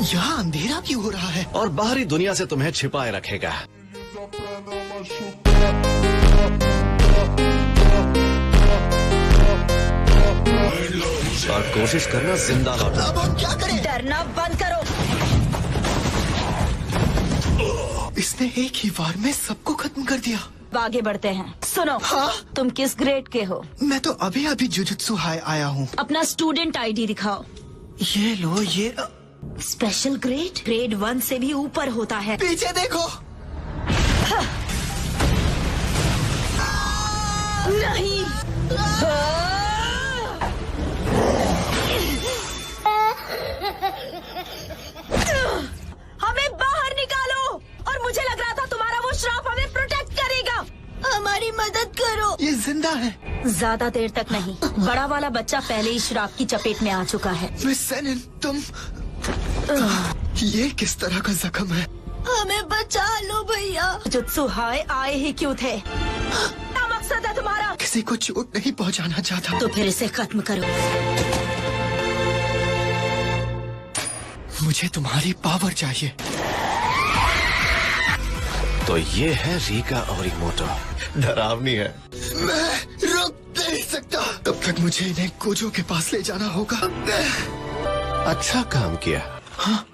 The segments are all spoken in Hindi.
यहाँ अंधेरा क्यों हो रहा है? और बाहरी दुनिया से तुम्हें छिपाए रखेगा। और कोशिश करना जिंदा लौटना। अब हम क्या करें? डरना बंद करो। इसने एक ही वार में सबको खत्म कर दिया। आगे बढ़ते हैं। सुनो, हाँ? तुम किस ग्रेड के हो? मैं तो अभी अभी जुजुत्सु हाई आया हूँ। अपना स्टूडेंट आईडी दिखाओ। ये लो, ये स्पेशल ग्रेड ग्रेड 1 से भी ऊपर होता है। पीछे देखो। नहीं। हमें बाहर निकालो। और मुझे लग रहा था तुम्हारा वो श्राप हमें प्रोटेक्ट करेगा। हमारी मदद करो। ये जिंदा है। ज्यादा देर तक नहीं। बड़ा वाला बच्चा पहले ही श्राप की चपेट में आ चुका है। मिस सेनिन, तुम ये किस तरह का जख्म है? हमें बचा लो भैया। जुत्सु हाय आए ही क्यों थे? क्या मकसद है तुम्हारा? किसी को चोट नहीं पहुंचाना चाहता। तो फिर इसे खत्म करो। मुझे तुम्हारी पावर चाहिए। तो ये है रीका ओरीमोटो। डरावनी है। मैं रुक नहीं सकता। तब तक मुझे इन्हें कोजो के पास ले जाना होगा। अच्छा काम किया। हाँ?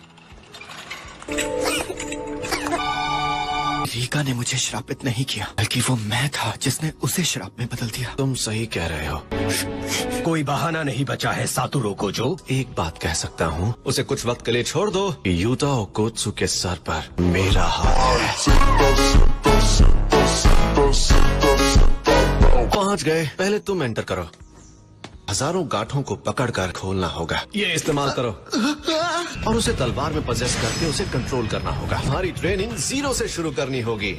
रीका ने मुझे श्रापित नहीं किया, बल्कि वो मैं था जिसने उसे श्राप में बदल दिया। तुम सही कह रहे हो। कोई बहाना नहीं बचा है सातोरू कोजो। एक बात कह सकता हूँ, उसे कुछ वक्त के लिए छोड़ दो। यूता ओकोत्सु के सर पर मेरा हाथ है। पहुँच गए। पहले तुम एंटर करो। हजारों गांठों को पकड़कर खोलना होगा। ये इस्तेमाल करो और उसे तलवार में पजेस करके उसे कंट्रोल करना होगा। हमारी ट्रेनिंग 0 से शुरू करनी होगी।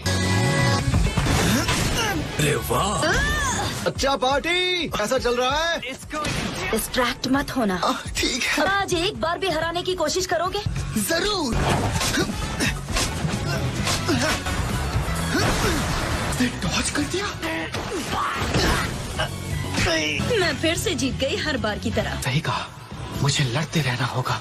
अरे वाह, अच्छा पार्टी कैसा चल रहा है? डिस्ट्रैक्ट मत होना। ठीक है, आज एक बार भी हराने की कोशिश करोगे? जरूर। डॉज कर दिया। मैं फिर से जीत गई हर बार की तरह। सही कहा, मुझे लड़ते रहना होगा।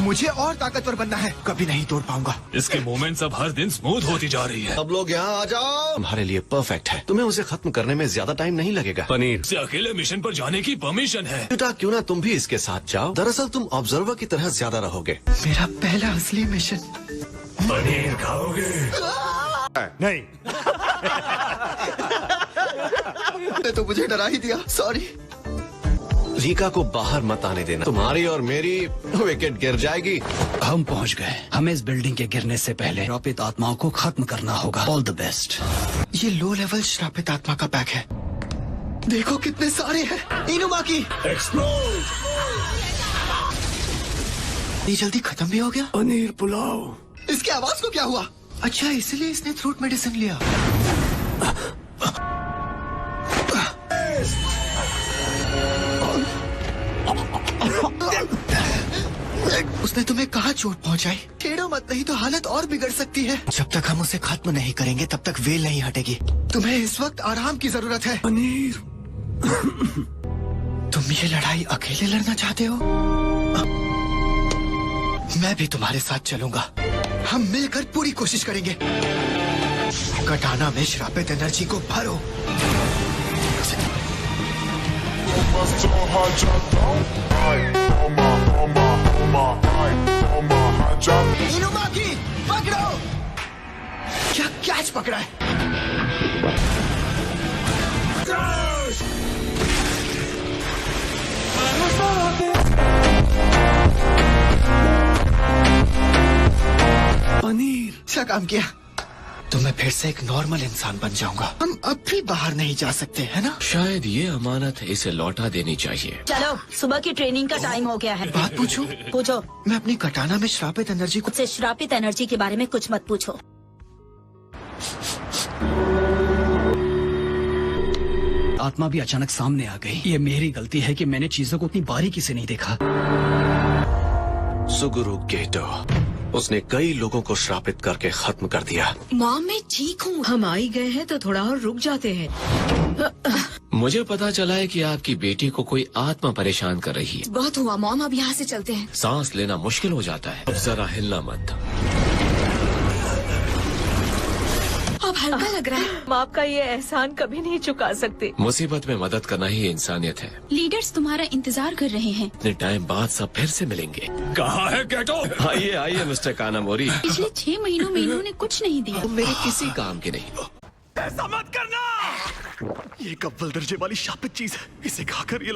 मुझे और ताकतवर बनना है। कभी नहीं तोड़ पाऊंगा। इसके मूवमेंट्स अब हर दिन स्मूथ होती जा रही है। अब लोग यहाँ आ जाओ। तुम्हारे लिए परफेक्ट है। तुम्हें उसे खत्म करने में ज्यादा टाइम नहीं लगेगा। पनीर से अकेले मिशन पर जाने की परमिशन है। बेटा, क्यों ना तुम भी इसके साथ जाओ। दरअसल तुम ऑब्जर्वर की तरह ज्यादा रहोगे। मेरा पहला असली मिशन। पनीर खाओगे? नहीं। ने तो मुझे डरा ही दिया। सॉरी। रीका को बाहर मत आने देना। तुम्हारी और मेरी विकेट गिर जाएगी। हम पहुंच गए। हमें इस बिल्डिंग के गिरने से पहले श्रापित आत्माओं को खत्म करना होगा। All the best. ये लो लेवल श्रापित आत्मा का पैक है। देखो कितने सारे हैं। इनुमाकी एक्सप्लोड। ये जल्दी खत्म भी हो गया। पनीर पुलाव। इसकी आवाज को क्या हुआ? अच्छा, इसलिए इसने थ्रोट मेडिसिन लिया। उसने तुम्हें कहाँ चोट पहुँचाई? छेड़ो मत, नहीं तो हालत और बिगड़ सकती है। जब तक हम उसे खत्म नहीं करेंगे तब तक वेल नहीं हटेगी। तुम्हें इस वक्त आराम की जरूरत है। पनीर। तुम ये लड़ाई अकेले लड़ना चाहते हो? मैं भी तुम्हारे साथ चलूंगा। हम मिलकर पूरी कोशिश करेंगे। कटाना में श्रापित एनर्जी को भरो। इनुमाकी, पकड़ो। क्या कैच पकड़ा है? पनीर। अच्छा काम किया। तो मैं फिर से एक नॉर्मल इंसान बन जाऊंगा। हम अब भी बाहर नहीं जा सकते, है ना? शायद ये अमानत है, इसे लौटा देनी चाहिए। चलो, सुबह की ट्रेनिंग का टाइम हो गया है। बात पूछूं? पूछो। मैं अपनी कटाना में श्रापित एनर्जी को मुझसे श्रापित एनर्जी के बारे में कुछ मत पूछो। आत्मा भी अचानक सामने आ गई। ये मेरी गलती है कि मैंने चीजों को उतनी बारीकी से नहीं देखा। सुगुरु गेटो, उसने कई लोगों को श्रापित करके खत्म कर दिया। मॉम, मैं ठीक हूँ। हम आ ही गए हैं तो थोड़ा और रुक जाते हैं। मुझे पता चला है कि आपकी बेटी को कोई आत्मा परेशान कर रही है। बहुत हुआ मॉम, अब यहाँ से चलते हैं। सांस लेना मुश्किल हो जाता है। अब जरा हिलना मत। अब हल्का लग रहा है। माँ का ये एहसान कभी नहीं चुका सकती। मुसीबत में मदद करना ही इंसानियत है। लीडर्स तुम्हारा इंतजार कर रहे हैं। इतने टाइम बाद सब फिर से मिलेंगे। कहाँ है गेटो? आइए आइए मिस्टर कानामोरी। पिछले 6 महीनों में इन्होंने कुछ नहीं दिया। तुम मेरे किसी काम के नहीं। ऐसा मत करना। ये एक अव्वल दर्जे वाली शापित चीज है, इसे खाकर ये